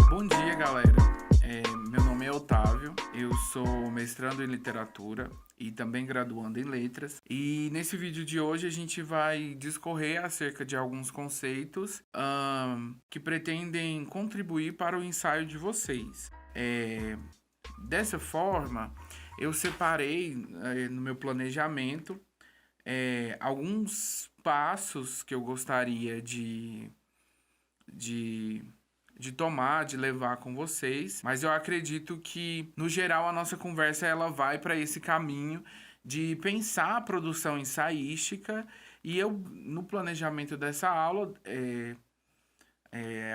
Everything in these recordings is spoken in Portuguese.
Bom dia, galera. Meu nome é Otávio, eu sou mestrando em literatura e também graduando em letras. E nesse vídeo de hoje a gente vai discorrer acerca de alguns conceitos que pretendem contribuir para o ensaio de vocês. Dessa forma, eu separei no meu planejamento alguns passos que eu gostaria de tomar, de levar com vocês, mas eu acredito que, no geral, a nossa conversa ela vai para esse caminho de pensar a produção ensaística e eu, no planejamento dessa aula,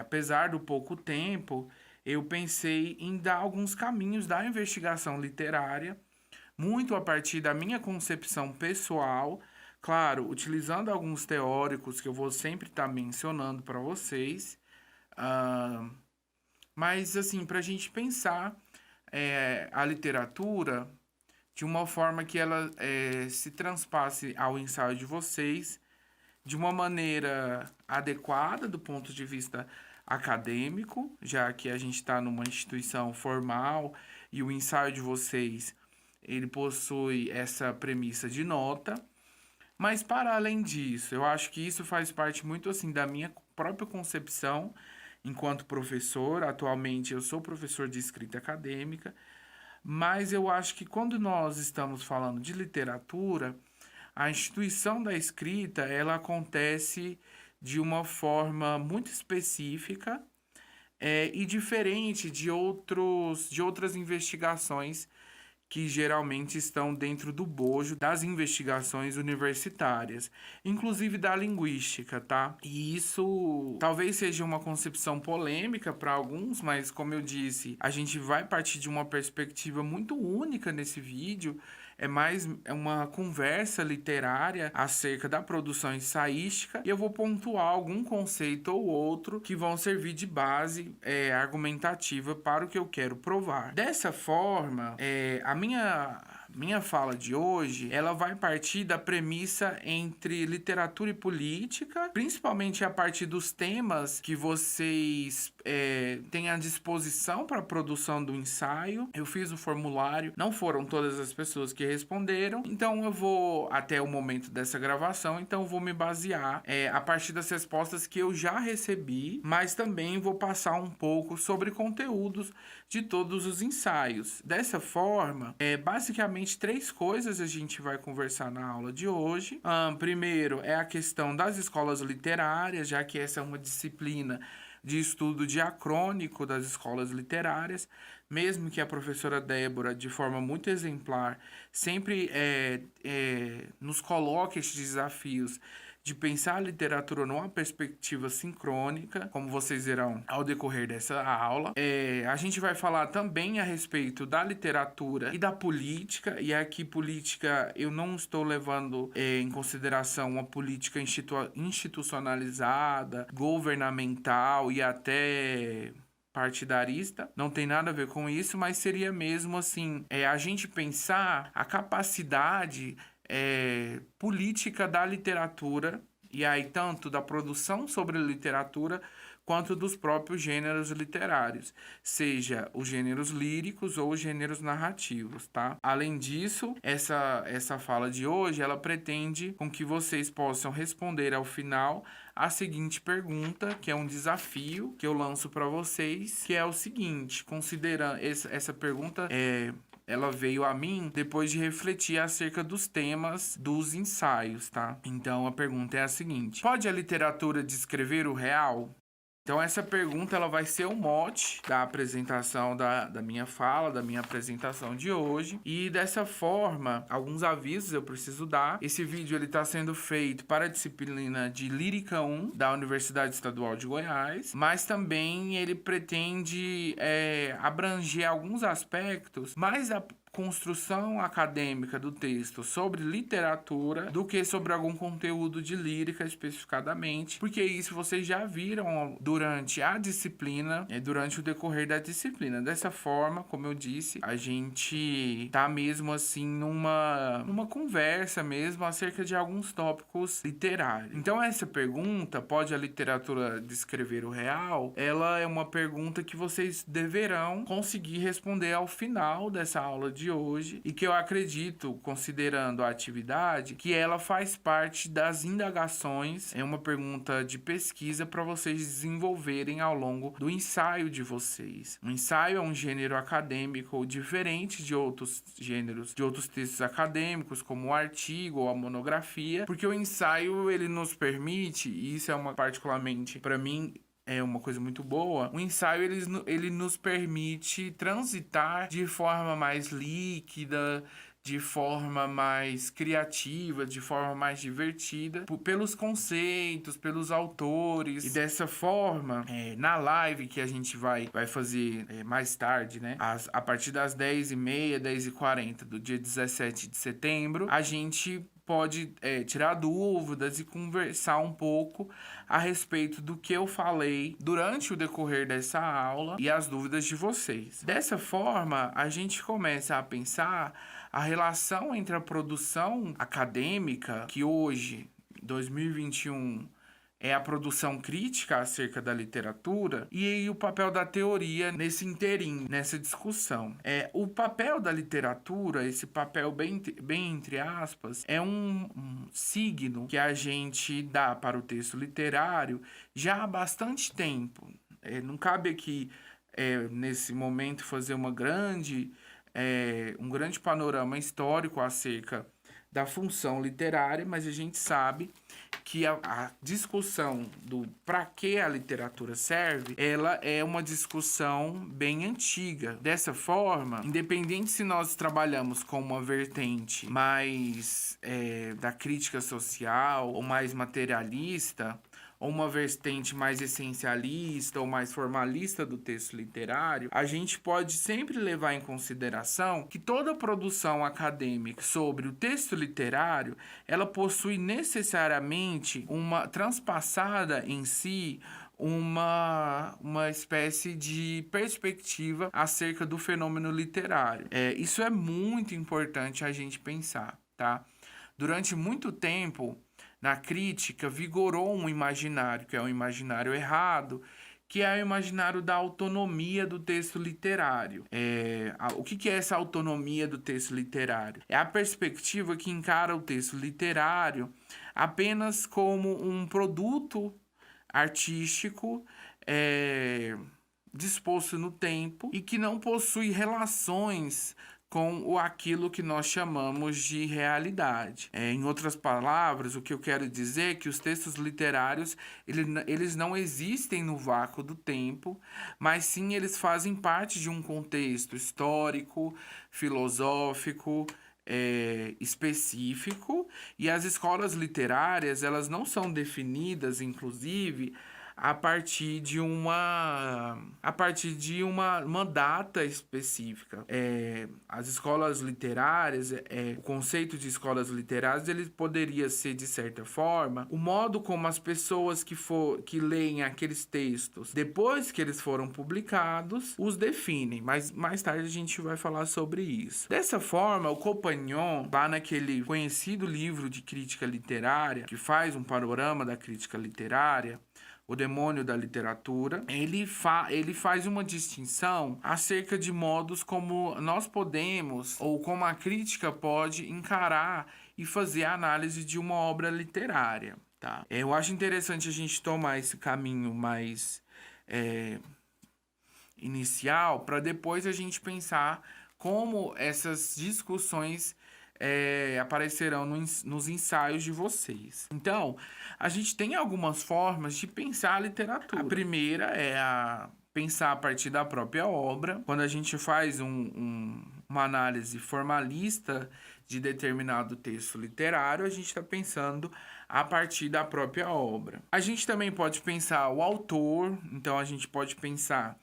apesar do pouco tempo, eu pensei em dar alguns caminhos da investigação literária, muito a partir da minha concepção pessoal, claro, utilizando alguns teóricos que eu vou sempre estar mencionando para vocês. Mas, assim, para a gente pensar a literatura de uma forma que ela se transpasse ao ensaio de vocês de uma maneira adequada do ponto de vista acadêmico, já que a gente está numa instituição formal e o ensaio de vocês ele possui essa premissa de nota. Mas, para além disso, eu acho que isso faz parte muito assim da minha própria concepção enquanto professor. Atualmente eu sou professor de escrita acadêmica, mas eu acho que quando nós estamos falando de literatura, a instituição da escrita ela acontece de uma forma muito específica e diferente de outras investigações que geralmente estão dentro do bojo das investigações universitárias, inclusive da linguística, tá? E isso talvez seja uma concepção polêmica para alguns, mas como eu disse, a gente vai partir de uma perspectiva muito única nesse vídeo. É uma conversa literária acerca da produção ensaística e eu vou pontuar algum conceito ou outro que vão servir de base argumentativa para o que eu quero provar. Dessa forma, a minha fala de hoje, ela vai partir da premissa entre literatura e política, principalmente a partir dos temas que vocês têm à disposição para a produção do ensaio. Eu fiz o formulário, não foram todas as pessoas que responderam, então eu vou, até o momento dessa gravação, então eu vou me basear a partir das respostas que eu já recebi, mas também vou passar um pouco sobre conteúdos de todos os ensaios. Dessa forma, basicamente 3 coisas a gente vai conversar na aula de hoje. Primeiro é a questão das escolas literárias, já que essa é uma disciplina de estudo diacrônico das escolas literárias, mesmo que a professora Débora, de forma muito exemplar, sempre nos coloque esses desafios de pensar a literatura numa perspectiva sincrônica, como vocês verão ao decorrer dessa aula. A gente vai falar também a respeito da literatura e da política, e aqui política eu não estou levando em consideração uma política institucionalizada, governamental e até partidarista, não tem nada a ver com isso, mas seria mesmo assim, a gente pensar a capacidade política da literatura, e aí tanto da produção sobre literatura quanto dos próprios gêneros literários, seja os gêneros líricos ou os gêneros narrativos, tá? Além disso, essa fala de hoje, ela pretende com que vocês possam responder ao final a seguinte pergunta, que é um desafio que eu lanço para vocês, que é o seguinte: considerando essa pergunta ela veio a mim depois de refletir acerca dos temas dos ensaios, tá? Então a pergunta é a seguinte: pode a literatura descrever o real? Então essa pergunta ela vai ser o mote da apresentação da minha fala, da minha apresentação de hoje. E dessa forma, alguns avisos eu preciso dar. Esse vídeo ele está sendo feito para a disciplina de Lírica 1 da Universidade Estadual de Goiás, mas também ele pretende abranger alguns aspectos mais construção acadêmica do texto sobre literatura do que sobre algum conteúdo de lírica especificadamente, porque isso vocês já viram durante a disciplina, durante o decorrer da disciplina. Dessa forma, como eu disse, a gente tá mesmo assim numa conversa mesmo acerca de alguns tópicos literários. Então essa pergunta, pode a literatura descrever o real? Ela é uma pergunta que vocês deverão conseguir responder ao final dessa aula de hoje e que eu acredito, considerando a atividade, que ela faz parte das indagações, é uma pergunta de pesquisa para vocês desenvolverem ao longo do ensaio de vocês. O ensaio é um gênero acadêmico diferente de outros gêneros, de outros textos acadêmicos, como o artigo ou a monografia, porque o ensaio ele nos permite, e isso é uma particularmente para mim é uma coisa muito boa, o ensaio ele nos permite transitar de forma mais líquida, de forma mais criativa, de forma mais divertida, pelos conceitos, pelos autores. E dessa forma, na live que a gente vai fazer mais tarde, né? A partir das 10h30, 10h40 do dia 17 de setembro, a gente pode tirar dúvidas e conversar um pouco a respeito do que eu falei durante o decorrer dessa aula e as dúvidas de vocês. Dessa forma, a gente começa a pensar a relação entre a produção acadêmica, que hoje, 2021, é a produção crítica acerca da literatura, e aí o papel da teoria nesse inteirinho, nessa discussão. O papel da literatura, esse papel bem entre aspas, é um signo que a gente dá para o texto literário já há bastante tempo. Não cabe aqui, nesse momento, fazer um grande panorama histórico acerca da função literária, mas a gente sabe que a discussão do para que a literatura serve, ela é uma discussão bem antiga. Dessa forma, independente se nós trabalhamos com uma vertente mais da crítica social ou mais materialista, ou uma vertente mais essencialista ou mais formalista do texto literário, a gente pode sempre levar em consideração que toda produção acadêmica sobre o texto literário, ela possui necessariamente uma transpassada em si uma espécie de perspectiva acerca do fenômeno literário. Isso é muito importante a gente pensar, tá? Durante muito tempo, na crítica, vigorou um imaginário, que é um imaginário errado, que é o imaginário da autonomia do texto literário. O que é essa autonomia do texto literário? É a perspectiva que encara o texto literário apenas como um produto artístico disposto no tempo e que não possui relações com aquilo que nós chamamos de realidade. Em outras palavras, o que eu quero dizer é que os textos literários, eles não existem no vácuo do tempo, mas sim eles fazem parte de um contexto histórico, filosófico, específico, e as escolas literárias, elas não são definidas, inclusive, a partir de uma data específica. As escolas literárias, o conceito de escolas literárias, ele poderia ser, de certa forma, o modo como as pessoas que leem aqueles textos, depois que eles foram publicados, os definem. Mas mais tarde a gente vai falar sobre isso. Dessa forma, o Compagnon, lá naquele conhecido livro de crítica literária, que faz um panorama da crítica literária, O Demônio da Literatura, ele faz uma distinção acerca de modos como nós podemos, ou como a crítica pode encarar e fazer a análise de uma obra literária, tá? Eu acho interessante a gente tomar esse caminho mais inicial, para depois a gente pensar como essas discussões aparecerão nos ensaios de vocês. Então, a gente tem algumas formas de pensar a literatura. A primeira é pensar a partir da própria obra. Quando a gente faz uma análise formalista de determinado texto literário, a gente está pensando a partir da própria obra. A gente também pode pensar o autor, então a gente pode pensar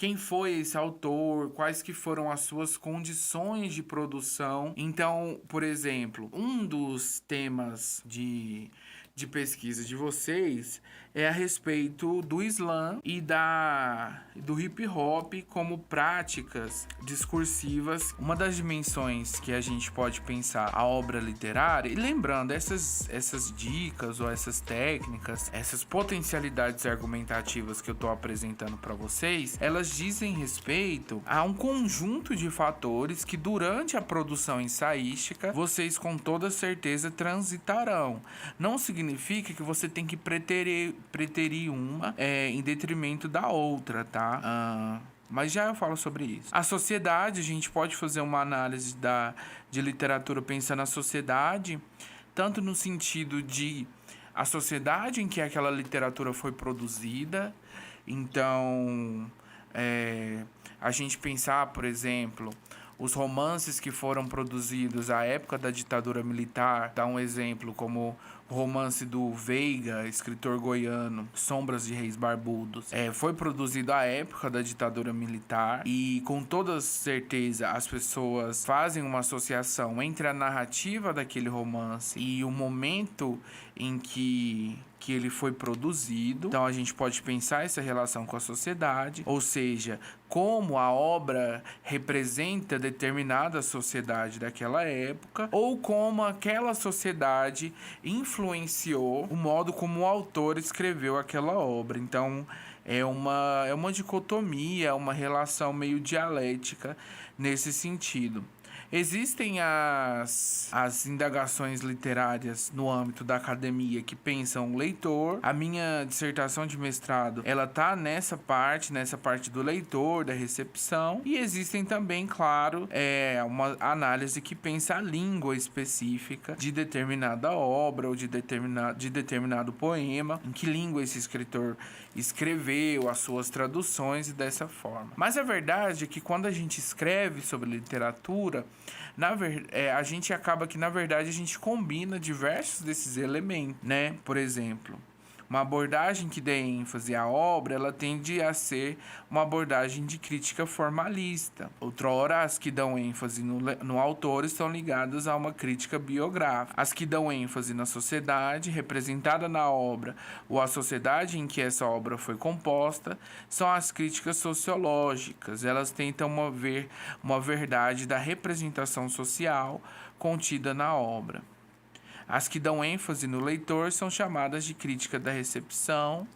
quem foi esse autor, quais que foram as suas condições de produção. Então, por exemplo, um dos temas de pesquisa de vocês é a respeito do Islã e do hip hop como práticas discursivas. Uma das dimensões que a gente pode pensar a obra literária, e lembrando, essas dicas ou essas técnicas, essas potencialidades argumentativas que eu estou apresentando para vocês, elas dizem respeito a um conjunto de fatores que durante a produção ensaística vocês com toda certeza transitarão. Não significa que você tem que preterir uma em detrimento da outra, tá? Mas já eu falo sobre isso. A sociedade, a gente pode fazer uma análise de literatura pensando na sociedade, tanto no sentido de a sociedade em que aquela literatura foi produzida. Então, a gente pensar, por exemplo, os romances que foram produzidos à época da ditadura militar, dá um exemplo como o romance do Veiga, escritor goiano, Sombras de Reis Barbudos, foi produzido à época da ditadura militar e com toda certeza as pessoas fazem uma associação entre a narrativa daquele romance e o momento em que ele foi produzido. Então a gente pode pensar essa relação com a sociedade, ou seja, como a obra representa determinada sociedade daquela época, ou como aquela sociedade influenciou o modo como o autor escreveu aquela obra. Então é uma dicotomia, uma relação meio dialética nesse sentido. Existem as indagações literárias no âmbito da academia que pensam o leitor. A minha dissertação de mestrado, ela tá nessa parte do leitor, da recepção. E existem também, claro, uma análise que pensa a língua específica de determinada obra ou de determinado poema, em que língua esse escritor escreveu, as suas traduções e dessa forma. Mas a verdade é que quando a gente escreve sobre literatura, a gente acaba que, na verdade, a gente combina diversos desses elementos, né? Por exemplo, uma abordagem que dê ênfase à obra, ela tende a ser uma abordagem de crítica formalista. Outrora, as que dão ênfase no autor estão ligadas a uma crítica biográfica. As que dão ênfase na sociedade, representada na obra, ou a sociedade em que essa obra foi composta, são as críticas sociológicas. Elas tentam ver uma verdade da representação social contida na obra. As que dão ênfase no leitor são chamadas de crítica da recepção.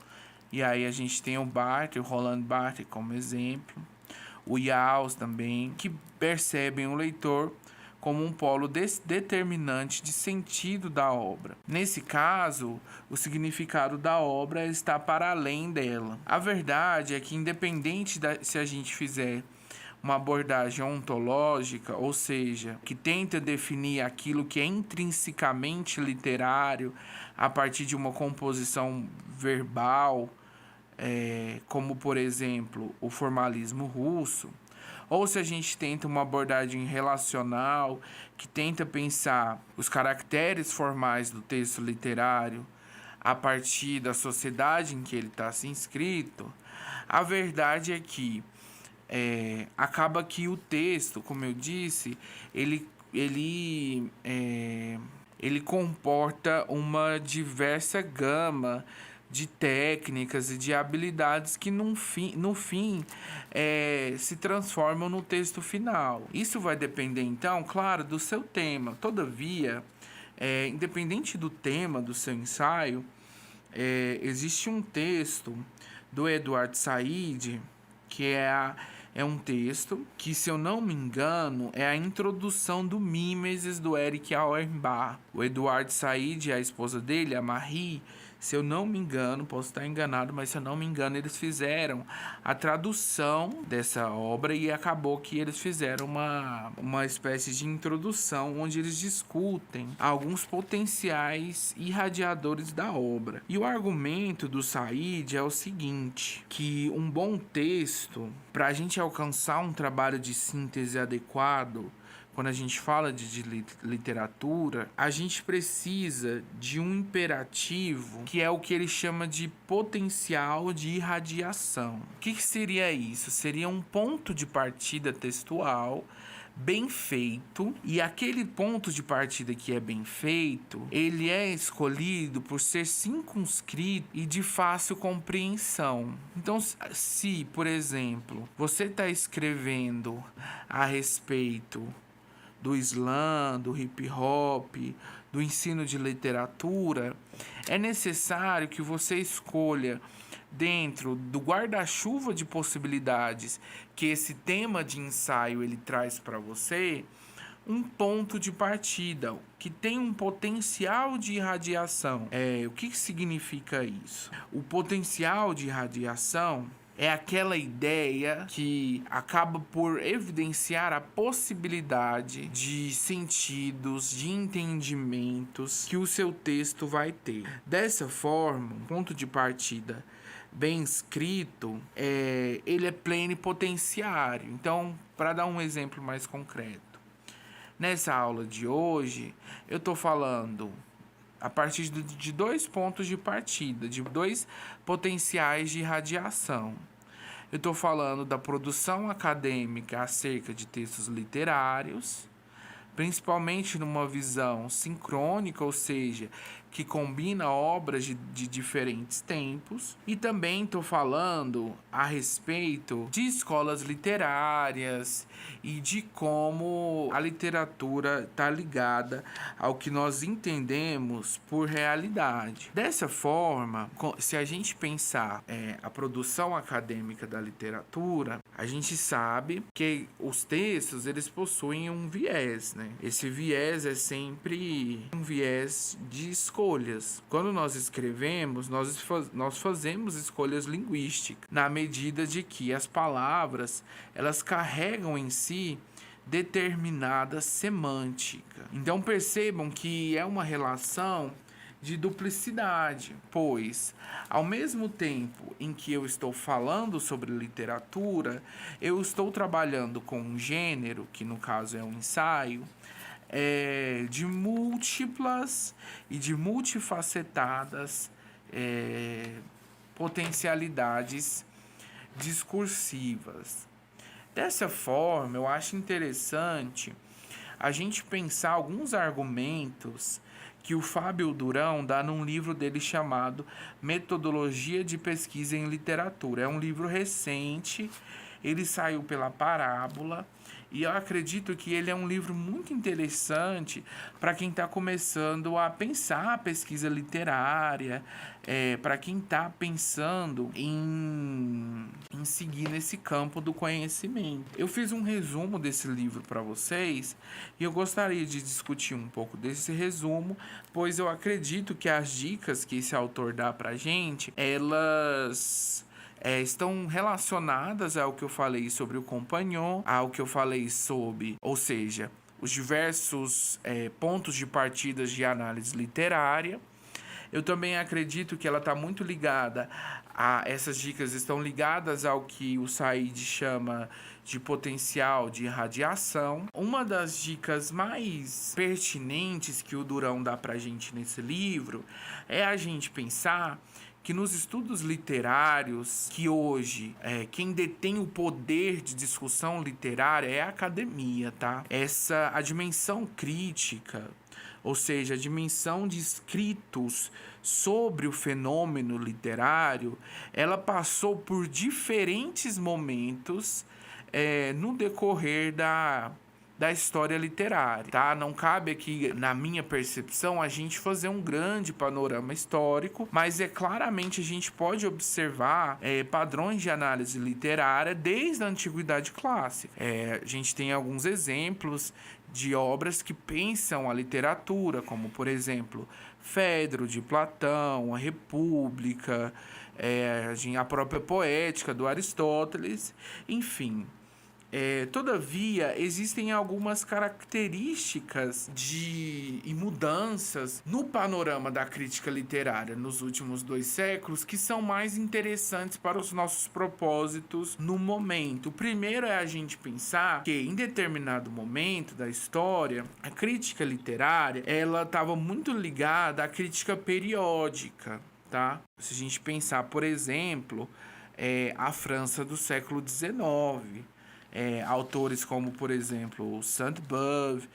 E aí a gente tem o Barthes, o Roland Barthes como exemplo. O Yaus também, que percebem o leitor como um polo determinante de sentido da obra. Nesse caso, o significado da obra está para além dela. A verdade é que, independente se a gente fizer uma abordagem ontológica, ou seja, que tenta definir aquilo que é intrinsecamente literário a partir de uma composição verbal, como, por exemplo, o formalismo russo, ou se a gente tenta uma abordagem relacional que tenta pensar os caracteres formais do texto literário a partir da sociedade em que ele está se inscrito, a verdade é que acaba que o texto, como eu disse, ele comporta uma diversa gama de técnicas e de habilidades que no fim se transformam no texto final. Isso vai depender, então, claro, do seu tema. Todavia, independente do tema do seu ensaio, existe um texto do Edward Said, que é um texto que, se eu não me engano, é a introdução do Mimesis do Eric Auerbach. O Edward Said e a esposa dele, a Marie, se eu não me engano, posso estar enganado, mas se eu não me engano, eles fizeram a tradução dessa obra e acabou que eles fizeram uma espécie de introdução onde eles discutem alguns potenciais irradiadores da obra. E o argumento do Said é o seguinte, que um bom texto, para a gente alcançar um trabalho de síntese adequado, quando a gente fala de literatura, a gente precisa de um imperativo que é o que ele chama de potencial de irradiação. O que seria isso? Seria um ponto de partida textual bem feito, e aquele ponto de partida que é bem feito, ele é escolhido por ser circunscrito e de fácil compreensão. Então, se, por exemplo, você está escrevendo a respeito do slam, do hip hop, do ensino de literatura, é necessário que você escolha, dentro do guarda-chuva de possibilidades que esse tema de ensaio ele traz para você, um ponto de partida que tem um potencial de irradiação. O que significa isso? O potencial de irradiação é aquela ideia que acaba por evidenciar a possibilidade de sentidos, de entendimentos que o seu texto vai ter. Dessa forma, um ponto de partida bem escrito, ele é plenipotenciário. Então, para dar um exemplo mais concreto, nessa aula de hoje, eu estou falando a partir de 2 pontos de partida, de 2 potenciais de irradiação. Eu estou falando da produção acadêmica acerca de textos literários, principalmente numa visão sincrônica, ou seja, que combina obras de diferentes tempos. E também estou falando a respeito de escolas literárias e de como a literatura está ligada ao que nós entendemos por realidade. Dessa forma, se a gente pensar a produção acadêmica da literatura, a gente sabe que os textos eles possuem um viés, né? Esse viés é sempre um viés de escolhas. Quando nós escrevemos, nós fazemos escolhas linguísticas, na medida de que as palavras elas carregam em si determinada semântica. Então percebam que é uma relação de duplicidade, pois ao mesmo tempo em que eu estou falando sobre literatura, eu estou trabalhando com um gênero, que no caso é um ensaio, de múltiplas e de multifacetadas potencialidades discursivas. Dessa forma, eu acho interessante a gente pensar alguns argumentos que o Fábio Durão dá num livro dele chamado Metodologia de Pesquisa em Literatura. É um livro recente, ele saiu pela Parábola, e eu acredito que ele é um livro muito interessante para quem está começando a pensar a pesquisa literária, para quem está pensando em seguir nesse campo do conhecimento. Eu fiz um resumo desse livro para vocês e eu gostaria de discutir um pouco desse resumo, pois eu acredito que as dicas que esse autor dá para a gente, elas estão relacionadas ao que eu falei sobre o Compagnon, ao que eu falei sobre, ou seja, os diversos pontos de partida de análise literária. Eu também acredito que ela está muito ligada essas dicas estão ligadas ao que o Said chama de potencial de irradiação. Uma das dicas mais pertinentes que o Durão dá para a gente nesse livro é a gente pensar que nos estudos literários, que hoje quem detém o poder de discussão literária é a academia, tá? A dimensão crítica, ou seja, a dimensão de escritos sobre o fenômeno literário, ela passou por diferentes momentos no decorrer da história literária, tá? Não cabe aqui, na minha percepção, a gente fazer um grande panorama histórico, mas claramente a gente pode observar padrões de análise literária desde a Antiguidade Clássica. A gente tem alguns exemplos de obras que pensam a literatura, como, por exemplo, Fedro, de Platão, a República, a própria Poética, do Aristóteles, enfim. Todavia, existem algumas características e mudanças no panorama da crítica literária nos últimos 2 séculos que são mais interessantes para os nossos propósitos no momento. O primeiro é a gente pensar que, em determinado momento da história, a crítica literária ela estava muito ligada à crítica periódica, tá? Se a gente pensar, por exemplo, a França do século XIX, autores como, por exemplo, Sainte-Beuve,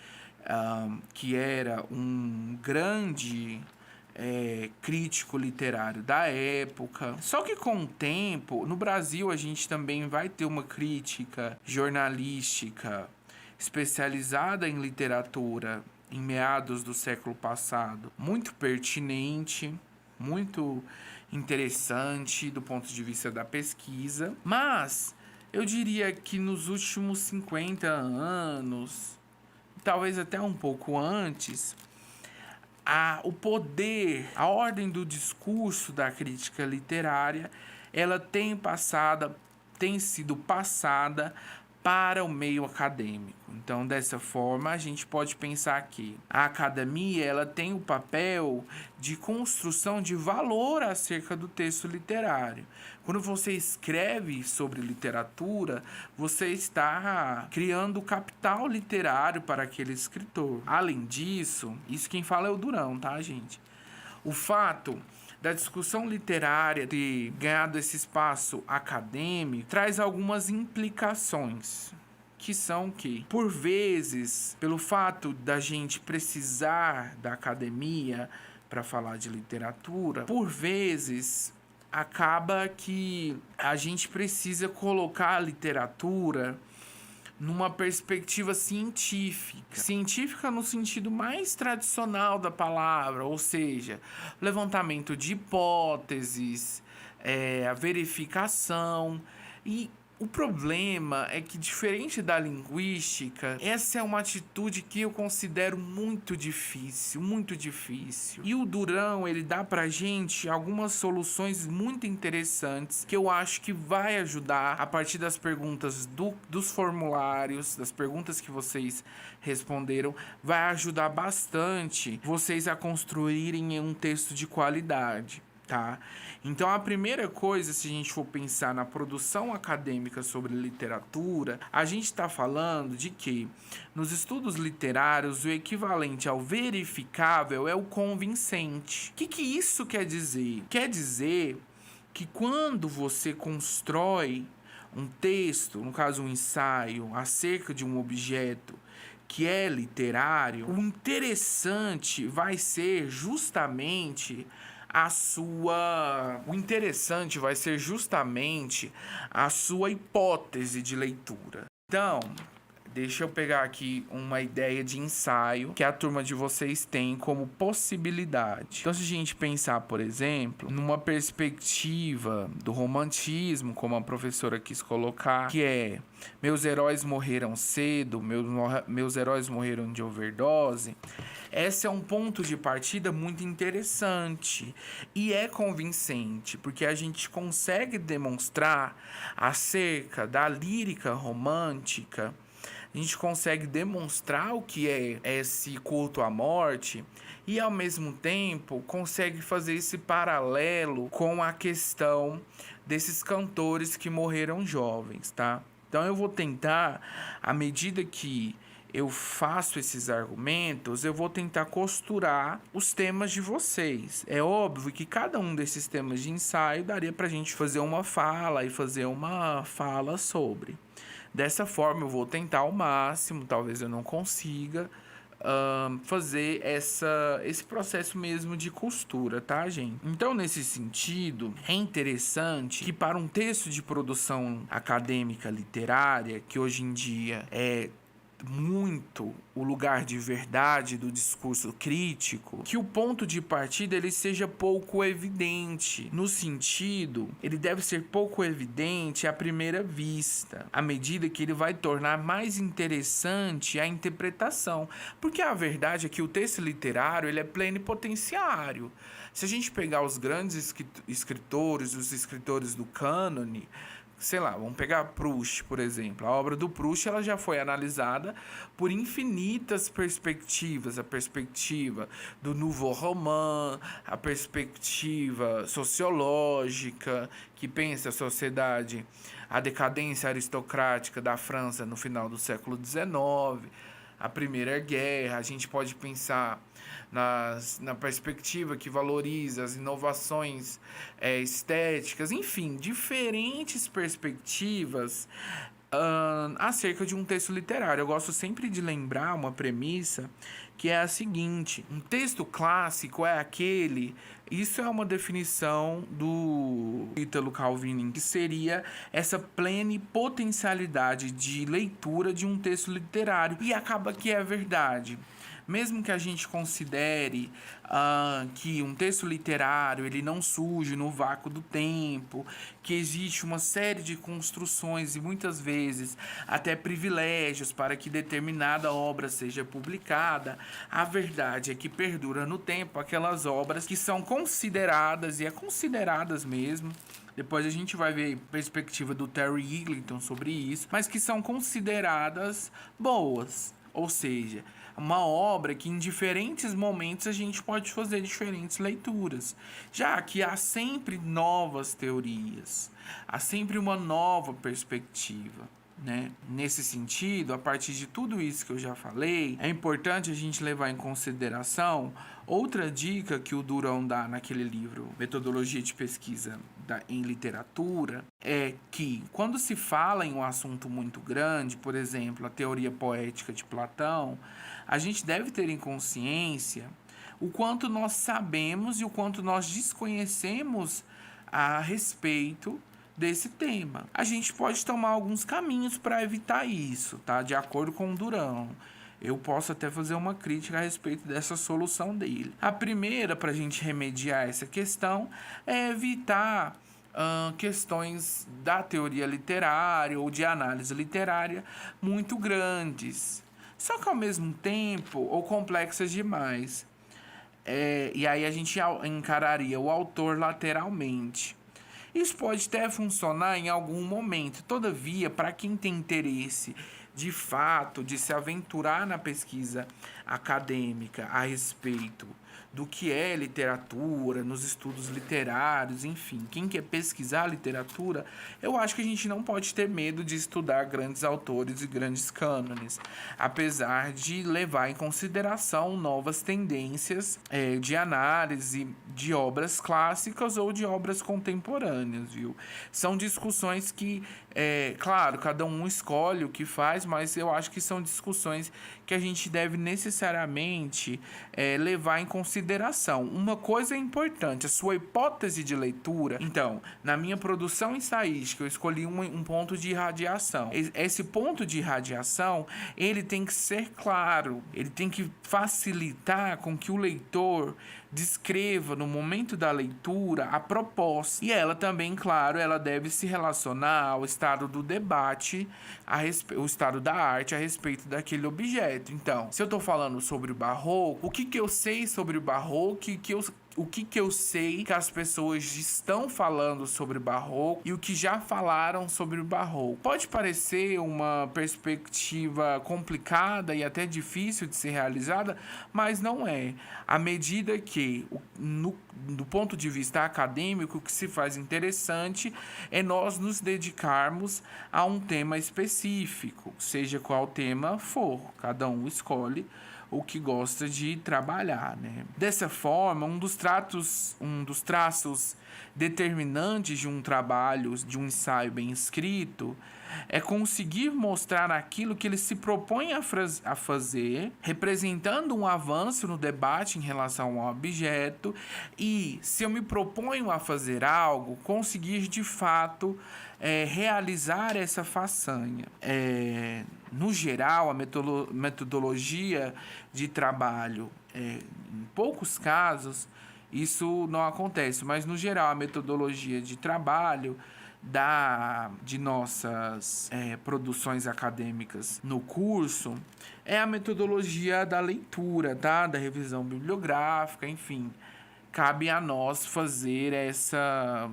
que era um grande crítico literário da época. Só que com o tempo, no Brasil a gente também vai ter uma crítica jornalística especializada em literatura em meados do século passado, muito pertinente, muito interessante do ponto de vista da pesquisa, mas eu diria que nos últimos 50 anos, talvez até um pouco antes, o poder, a ordem do discurso da crítica literária, ela tem sido passada para o meio acadêmico. Então, dessa forma, a gente pode pensar que a academia ela tem o papel de construção de valor acerca do texto literário. Quando você escreve sobre literatura, você está criando capital literário para aquele escritor. Além disso, isso quem fala é o Durão, tá, gente? O fato da discussão literária ter ganhado esse espaço acadêmico traz algumas implicações, que são que, por vezes, pelo fato da gente precisar da academia para falar de literatura, por vezes acaba que a gente precisa colocar a literatura numa perspectiva científica no sentido mais tradicional da palavra, ou seja, levantamento de hipóteses, a verificação. E o problema é que, diferente da linguística, essa é uma atitude que eu considero muito difícil, muito difícil. E o Durão, ele dá pra gente algumas soluções muito interessantes que eu acho que vai ajudar, a partir das perguntas dos formulários, das perguntas que vocês responderam, vai ajudar bastante vocês a construírem um texto de qualidade. Tá? Então, a primeira coisa, se a gente for pensar na produção acadêmica sobre literatura, a gente está falando de que, nos estudos literários, o equivalente ao verificável é o convincente. O que isso quer dizer? Quer dizer que quando você constrói um texto, no caso um ensaio, acerca de um objeto que é literário, o interessante vai ser justamente o interessante vai ser justamente a sua hipótese de leitura. Então, deixa eu pegar aqui uma ideia de ensaio que a turma de vocês tem como possibilidade. Então, se a gente pensar, por exemplo, numa perspectiva do romantismo, como a professora quis colocar, que é: meus heróis morreram cedo, meus heróis morreram de overdose. Esse é um ponto de partida muito interessante e é convincente, porque a gente consegue demonstrar acerca da lírica romântica, a gente consegue demonstrar o que é esse culto à morte e, ao mesmo tempo, consegue fazer esse paralelo com a questão desses cantores que morreram jovens, tá? Então, eu vou tentar, à medida que eu faço esses argumentos, eu vou tentar costurar os temas de vocês. É óbvio que cada um desses temas de ensaio daria pra gente fazer uma fala e fazer uma fala sobre. Dessa forma, eu vou tentar ao máximo, talvez eu não consiga, fazer esse processo mesmo de costura, tá, gente? Então, nesse sentido, é interessante que, para um texto de produção acadêmica literária, que hoje em dia é muito o lugar de verdade do discurso crítico, que o ponto de partida ele seja pouco evidente, no sentido, ele deve ser pouco evidente à primeira vista, à medida que ele vai tornar mais interessante a interpretação, porque a verdade é que o texto literário ele é plenipotenciário. Se a gente pegar os grandes escritores, os escritores do cânone, sei lá, vamos pegar Proust, por exemplo. A obra do Proust ela já foi analisada por infinitas perspectivas. A perspectiva do Nouveau Roman, a perspectiva sociológica, que pensa a sociedade, a decadência aristocrática da França no final do século XIX, a Primeira Guerra. A gente pode pensar na perspectiva que valoriza as inovações estéticas, enfim, diferentes perspectivas acerca de um texto literário. Eu gosto sempre de lembrar uma premissa que é a seguinte: um texto clássico é aquele. Isso é uma definição do Ítalo Calvino, que seria essa plenipotencialidade de leitura de um texto literário. E acaba que é verdade. Mesmo que a gente considere que um texto literário ele não surge no vácuo do tempo, que existe uma série de construções e muitas vezes até privilégios para que determinada obra seja publicada, a verdade é que perdura no tempo aquelas obras que são consideradas, e é consideradas mesmo, depois a gente vai ver a perspectiva do Terry Eagleton sobre isso, mas que são consideradas boas, ou seja, uma obra que em diferentes momentos a gente pode fazer diferentes leituras, já que há sempre novas teorias, há sempre uma nova perspectiva, né? Nesse sentido, a partir de tudo isso que eu já falei, é importante a gente levar em consideração outra dica que o Durão dá naquele livro, Metodologia de Pesquisa em Literatura, é que quando se fala em um assunto muito grande, por exemplo, a teoria poética de Platão, a gente deve ter em consciência o quanto nós sabemos e o quanto nós desconhecemos a respeito desse tema. A gente pode tomar alguns caminhos para evitar isso, tá? De acordo com o Durão. Eu posso até fazer uma crítica a respeito dessa solução dele. A primeira, para a gente remediar essa questão, é evitar questões da teoria literária ou de análise literária muito grandes, só que ao mesmo tempo ou complexas demais. E aí a gente encararia o autor lateralmente. Isso pode até funcionar em algum momento. Todavia, para quem tem interesse de fato de se aventurar na pesquisa acadêmica a respeito do que é literatura, nos estudos literários, enfim, quem quer pesquisar literatura, eu acho que a gente não pode ter medo de estudar grandes autores e grandes cânones, apesar de levar em consideração novas tendências de análise de obras clássicas ou de obras contemporâneas, viu? São discussões que, claro, cada um escolhe o que faz, mas eu acho que são discussões que a gente deve necessariamente levar em consideração. Uma coisa é importante, a sua hipótese de leitura. Então, na minha produção ensaística, eu escolhi um ponto de irradiação. Esse ponto de irradiação, ele tem que ser claro, ele tem que facilitar com que o leitor descreva no momento da leitura a proposta. E ela também, claro, ela deve se relacionar ao estado do debate, o estado da arte a respeito daquele objeto. Então, se eu estou falando sobre o barroco, o que eu sei sobre o barroco, o que eu sei que as pessoas estão falando sobre o barroco e o que já falaram sobre o barroco. Pode parecer uma perspectiva complicada e até difícil de ser realizada, mas não é. À medida que, do ponto de vista acadêmico, o que se faz interessante é nós nos dedicarmos a um tema específico, seja qual tema for, cada um escolhe o que gosta de trabalhar, né? Dessa forma, um dos traços determinantes de um trabalho, de um ensaio bem escrito, é conseguir mostrar aquilo que ele se propõe a fazer, representando um avanço no debate em relação ao objeto, e, se eu me proponho a fazer algo, conseguir de fato realizar essa façanha. No geral, a metodologia de trabalho, em poucos casos, isso não acontece, mas no geral, a metodologia de trabalho de nossas produções acadêmicas no curso é a metodologia da leitura, tá? Da revisão bibliográfica, enfim. cabe a nós fazer essa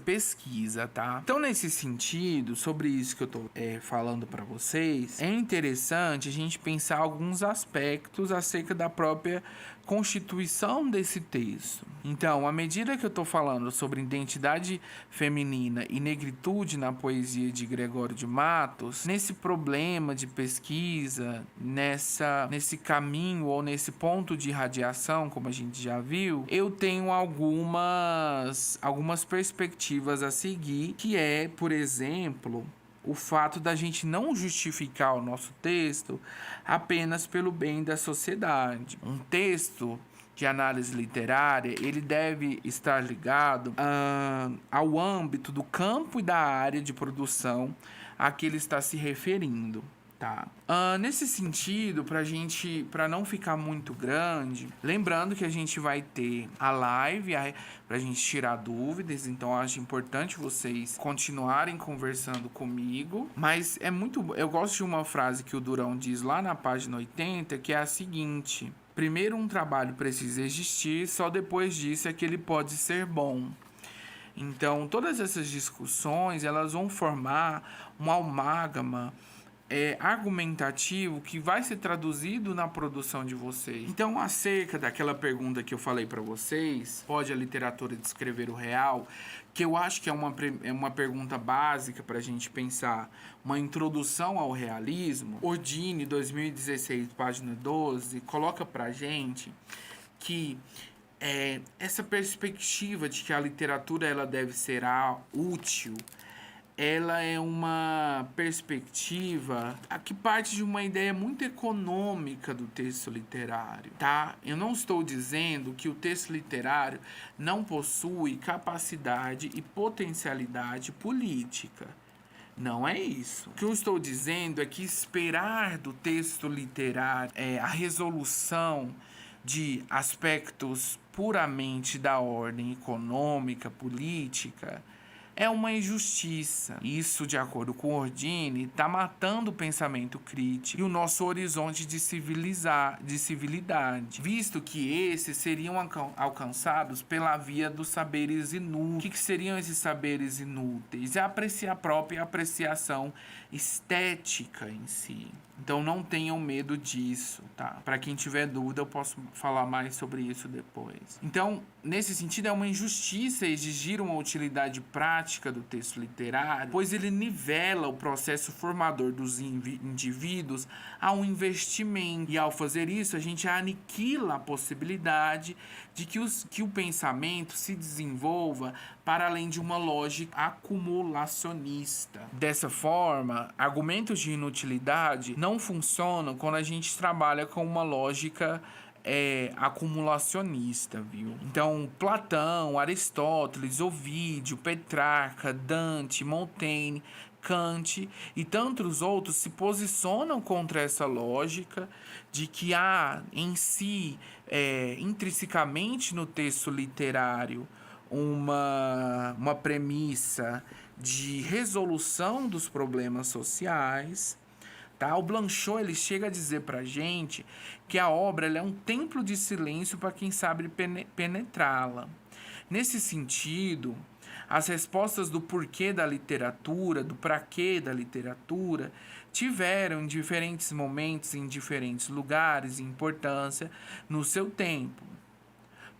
pesquisa, tá? Então, nesse sentido, sobre isso que eu tô falando para vocês, é interessante a gente pensar alguns aspectos acerca da própria constituição desse texto. Então, à medida que eu tô falando sobre identidade feminina e negritude na poesia de Gregório de Matos, nesse problema de pesquisa, nesse caminho ou nesse ponto de irradiação, como a gente já viu, eu tenho algumas perspectivas a seguir, que é, por exemplo, o fato da gente não justificar o nosso texto apenas pelo bem da sociedade. Um texto de análise literária, ele deve estar ligado ao âmbito do campo e da área de produção a que ele está se referindo. Tá. Nesse sentido, para não ficar muito grande, lembrando que a gente vai ter a live pra gente tirar dúvidas, então acho importante vocês continuarem conversando comigo, mas eu gosto de uma frase que o Durão diz lá na página 80, que é a seguinte: primeiro um trabalho precisa existir, só depois disso é que ele pode ser bom. Então, todas essas discussões, elas vão formar um amálgama argumentativo que vai ser traduzido na produção de vocês. Então, acerca daquela pergunta que eu falei para vocês, pode a literatura descrever o real? Que eu acho que é uma pergunta básica para a gente pensar uma introdução ao realismo. Ordine, 2016, página 12, coloca para gente que essa perspectiva de que a literatura ela deve ser útil, ela é uma perspectiva que parte de uma ideia muito econômica do texto literário, tá? Eu não estou dizendo que o texto literário não possui capacidade e potencialidade política. Não é isso. O que eu estou dizendo é que esperar do texto literário a resolução de aspectos puramente da ordem econômica, política, é uma injustiça. Isso, de acordo com Ordine, está matando o pensamento crítico e o nosso horizonte de civilidade, visto que esses seriam alcançados pela via dos saberes inúteis. O que seriam esses saberes inúteis? É a própria apreciação estética em si. Então não tenham medo disso, tá? Para quem tiver dúvida, eu posso falar mais sobre isso depois. Então, nesse sentido, é uma injustiça exigir uma utilidade prática do texto literário, pois ele nivela o processo formador dos indivíduos a um investimento. E ao fazer isso, a gente aniquila a possibilidade de que o pensamento se desenvolva para além de uma lógica acumulacionista. Dessa forma, argumentos de inutilidade não funcionam quando a gente trabalha com uma lógica acumulacionista, viu? Então, Platão, Aristóteles, Ovídio, Petrarca, Dante, Montaigne, Kant e tantos outros se posicionam contra essa lógica de que há em si, intrinsecamente no texto literário, uma premissa de resolução dos problemas sociais. Tá? O Blanchot ele chega a dizer pra gente que a obra ela é um templo de silêncio para quem sabe penetrá-la. Nesse sentido, as respostas do porquê da literatura, do pra quê da literatura, tiveram em diferentes momentos, em diferentes lugares e importância no seu tempo.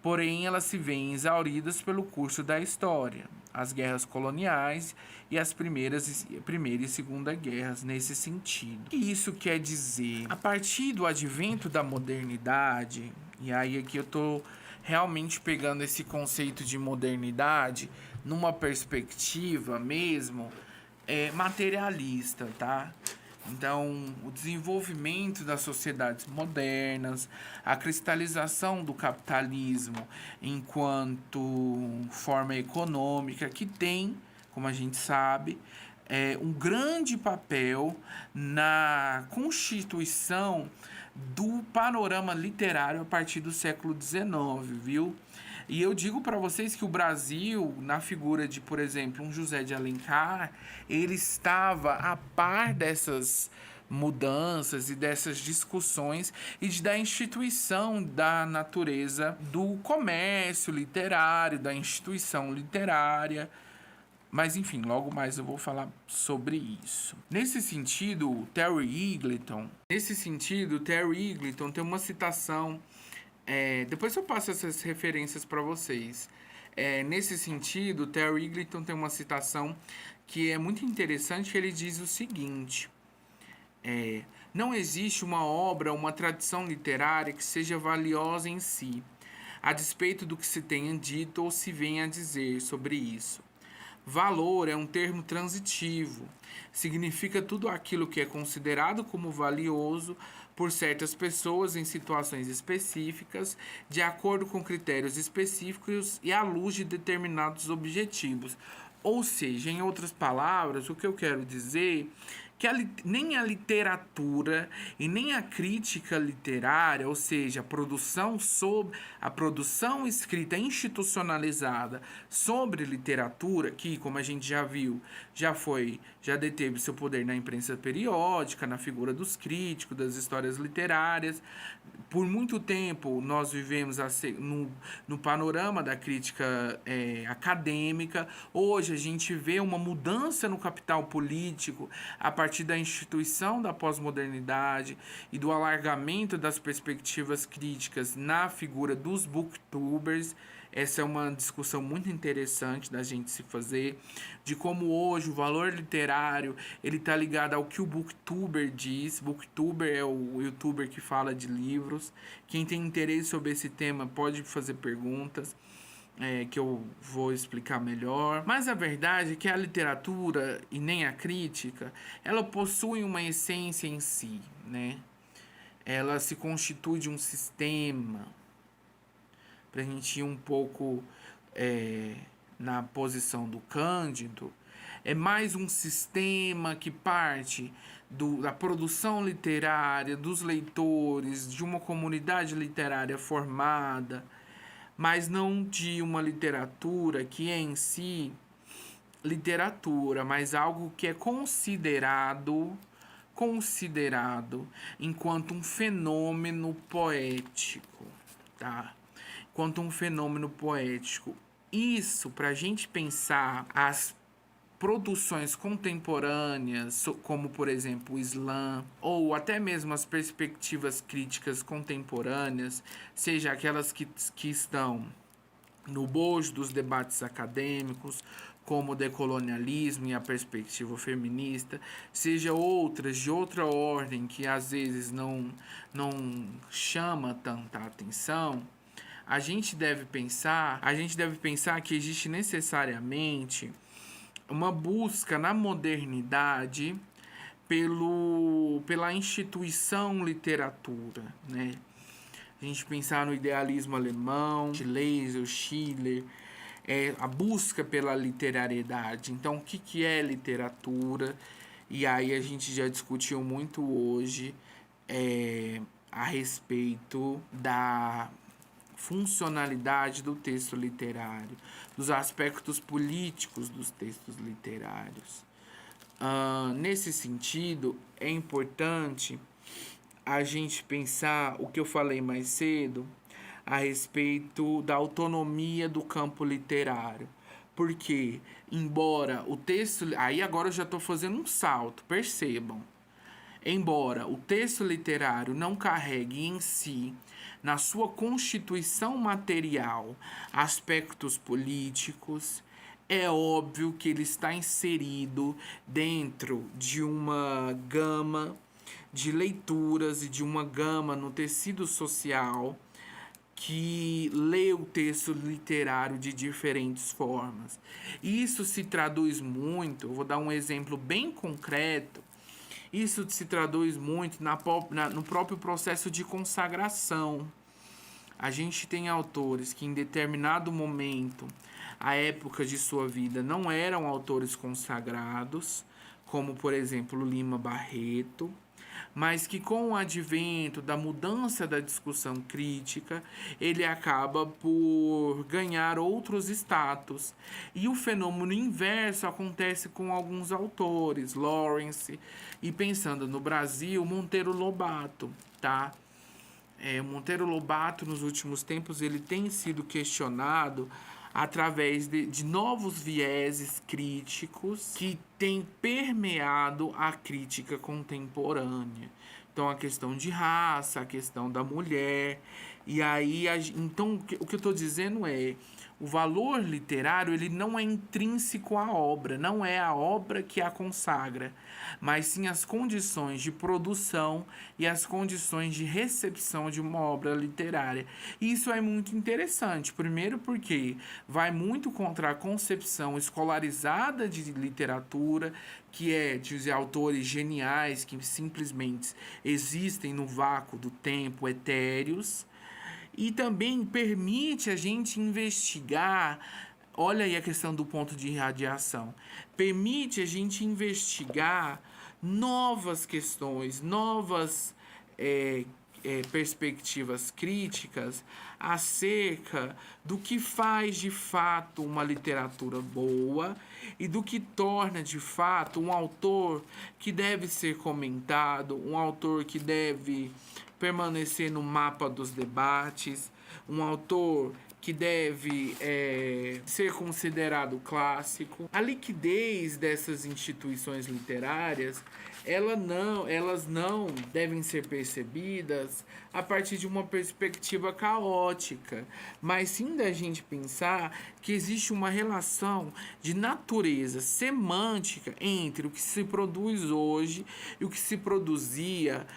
Porém, elas se veem exauridas pelo curso da história, as guerras coloniais e as primeira e segunda guerras nesse sentido. O que isso quer dizer? A partir do advento da modernidade, e aí aqui eu estou realmente pegando esse conceito de modernidade numa perspectiva mesmo materialista, tá? Então, o desenvolvimento das sociedades modernas, a cristalização do capitalismo enquanto forma econômica, que tem, como a gente sabe, um grande papel na constituição do panorama literário a partir do século XIX, viu? E eu digo para vocês que o Brasil, na figura de, por exemplo, um José de Alencar, ele estava a par dessas mudanças e dessas discussões e da instituição da natureza do comércio literário, da instituição literária. Mas enfim, logo mais eu vou falar sobre isso. Nesse sentido, Terry Eagleton tem uma citação. Depois eu passo essas referências para vocês. Nesse sentido, Terry Eagleton tem uma citação que é muito interessante. Ele diz o seguinte: não existe uma obra, uma tradição literária que seja valiosa em si, a despeito do que se tenha dito ou se venha a dizer sobre isso. Valor é um termo transitivo. Significa tudo aquilo que é considerado como valioso por certas pessoas em situações específicas, de acordo com critérios específicos e à luz de determinados objetivos. Ou seja, em outras palavras, o que eu quero dizer que nem a literatura e nem a crítica literária, ou seja, a produção escrita institucionalizada sobre literatura, que, como a gente já viu, já deteve seu poder na imprensa periódica, na figura dos críticos, das histórias literárias. Por muito tempo nós vivemos no panorama da crítica acadêmica. Hoje a gente vê uma mudança no capital político a partir da instituição da pós-modernidade e do alargamento das perspectivas críticas na figura dos booktubers. Essa é uma discussão muito interessante da gente se fazer, de como hoje o valor literário ele está ligado ao que o booktuber diz. Booktuber é o youtuber que fala de livros. Quem tem interesse sobre esse tema pode fazer perguntas, que eu vou explicar melhor. Mas a verdade é que a literatura e nem a crítica, ela possui uma essência em si, né? Ela se constitui de um sistema. Para a gente ir um pouco na posição do Cândido, é mais um sistema que parte da produção literária, dos leitores, de uma comunidade literária formada, mas não de uma literatura que é em si literatura, mas algo que é considerado enquanto um fenômeno poético, tá? Enquanto um fenômeno poético. Isso, para a gente pensar as produções contemporâneas, como por exemplo o Islã, ou até mesmo as perspectivas críticas contemporâneas, seja aquelas que estão no bojo dos debates acadêmicos, como o decolonialismo e a perspectiva feminista, seja outras de outra ordem que às vezes não chama tanta atenção, a gente deve pensar que existe necessariamente uma busca na modernidade pela instituição literatura, né? A gente pensar no idealismo alemão, de Deleuze, Schiller, a busca pela literariedade. Então, o que é literatura? E aí a gente já discutiu muito hoje a respeito da funcionalidade do texto literário, dos aspectos políticos dos textos literários. Nesse sentido, é importante a gente pensar o que eu falei mais cedo a respeito da autonomia do campo literário. Porque, embora o texto... Aí agora eu já estou fazendo um salto, percebam. Embora o texto literário não carregue em si, na sua constituição material, aspectos políticos, é óbvio que ele está inserido dentro de uma gama de leituras e de uma gama no tecido social que lê o texto literário de diferentes formas. Isso se traduz muito, eu vou dar um exemplo bem concreto, isso se traduz muito no próprio processo de consagração. A gente tem autores que em determinado momento, a época de sua vida, não eram autores consagrados, como por exemplo Lima Barreto, mas que com o advento da mudança da discussão crítica, ele acaba por ganhar outros status. E o fenômeno inverso acontece com alguns autores, Lawrence, e pensando no Brasil, Monteiro Lobato, tá? Monteiro Lobato, nos últimos tempos, ele tem sido questionado através de novos vieses críticos que têm permeado a crítica contemporânea. Então, a questão de raça, a questão da mulher. E aí, então, o que eu estou dizendo é, o valor literário ele não é intrínseco à obra, não é a obra que a consagra, mas sim as condições de produção e as condições de recepção de uma obra literária. E isso é muito interessante, primeiro porque vai muito contra a concepção escolarizada de literatura, que é de autores geniais que simplesmente existem no vácuo do tempo, etéreos, e também permite a gente investigar. Olha aí a questão do ponto de irradiação. Permite a gente investigar novas questões, novas perspectivas críticas acerca do que faz de fato uma literatura boa e do que torna de fato um autor que deve ser comentado, um autor que deve permanecer no mapa dos debates, um autor que deve ser considerado clássico. A liquidez dessas instituições literárias, elas não devem ser percebidas a partir de uma perspectiva caótica, mas sim da gente pensar que existe uma relação de natureza semântica entre o que se produz hoje e o que se produzia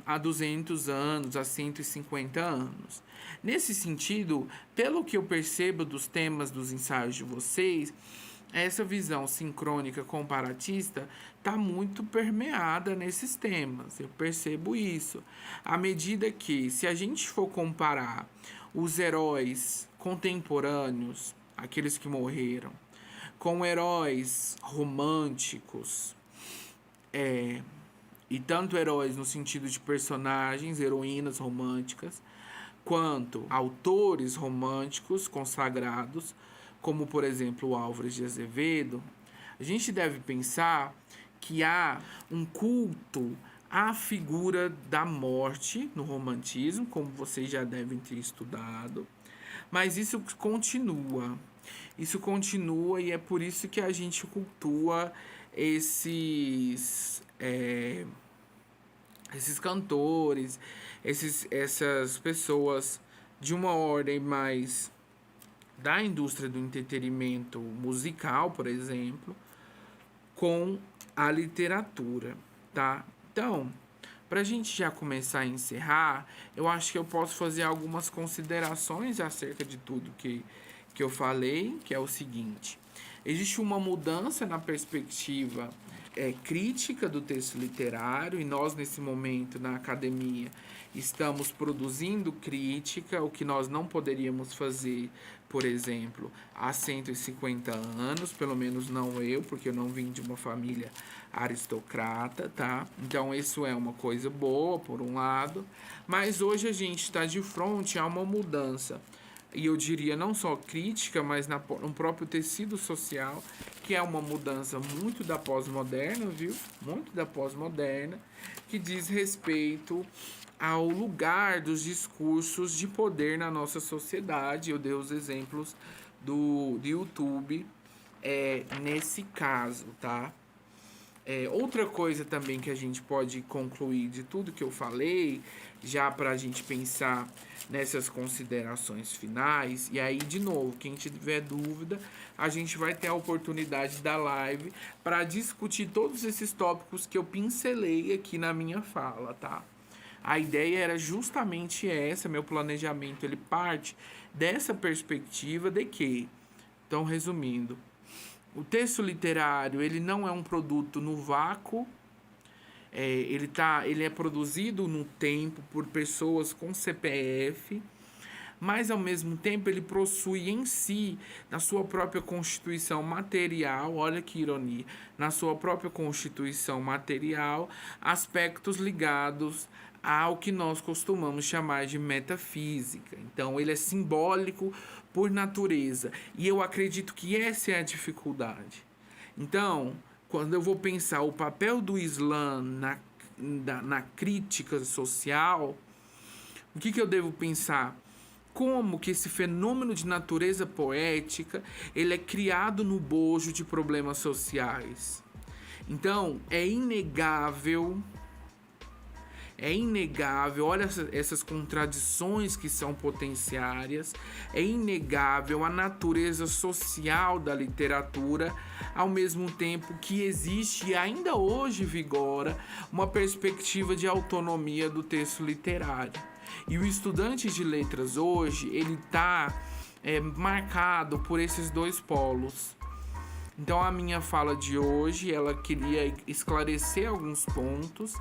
há 200 anos, há 150 anos. Nesse sentido, pelo que eu percebo dos temas dos ensaios de vocês, essa visão sincrônica comparatista está muito permeada nesses temas. Eu percebo isso. À medida que, se a gente for comparar os heróis contemporâneos, aqueles que morreram, com heróis românticos, e tanto heróis no sentido de personagens, heroínas românticas, quanto autores românticos consagrados, como por exemplo o Álvares de Azevedo, a gente deve pensar que há um culto à figura da morte no romantismo, como vocês já devem ter estudado, mas isso continua. Isso continua e é por isso que a gente cultua esses cantores, essas pessoas de uma ordem mais da indústria do entretenimento musical, por exemplo, com a literatura, tá? Então, para a gente já começar a encerrar, eu acho que eu posso fazer algumas considerações acerca de tudo que eu falei, que é o seguinte: existe uma mudança na perspectiva crítica do texto literário, e nós, nesse momento, na academia, estamos produzindo crítica, o que nós não poderíamos fazer, por exemplo, há 150 anos, pelo menos não eu, porque eu não vim de uma família aristocrata, tá? Então, isso é uma coisa boa, por um lado, mas hoje a gente está de frente a uma mudança, e eu diria não só crítica, mas no próprio tecido social, que é uma mudança muito da pós-moderna, viu? Muito da pós-moderna, que diz respeito ao lugar dos discursos de poder na nossa sociedade. Eu dei os exemplos do YouTube nesse caso, tá? Outra coisa também que a gente pode concluir de tudo que eu falei, já para a gente pensar nessas considerações finais, e aí, de novo, quem tiver dúvida, a gente vai ter a oportunidade da live para discutir todos esses tópicos que eu pincelei aqui na minha fala, tá? A ideia era justamente essa, meu planejamento, ele parte dessa perspectiva de que, então, resumindo, o texto literário, ele não é um produto no vácuo, ele é produzido no tempo por pessoas com CPF, mas ao mesmo tempo ele possui em si, na sua própria constituição material, olha que ironia, na sua própria constituição material, aspectos ligados ao que nós costumamos chamar de metafísica. Então, ele é simbólico por natureza. E eu acredito que essa é a dificuldade. Então, quando eu vou pensar o papel do Islã na crítica social, o que eu devo pensar? Como que esse fenômeno de natureza poética ele é criado no bojo de problemas sociais. Então, é inegável, olha essas contradições que são potenciárias, é inegável a natureza social da literatura, ao mesmo tempo que existe e ainda hoje vigora uma perspectiva de autonomia do texto literário. E o estudante de letras hoje, ele está marcado por esses dois polos. Então a minha fala de hoje, ela queria esclarecer alguns pontos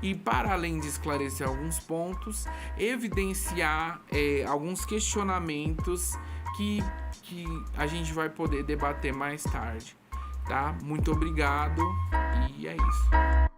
e, para além de esclarecer alguns pontos, evidenciar alguns questionamentos que a gente vai poder debater mais tarde, tá? Muito obrigado e é isso.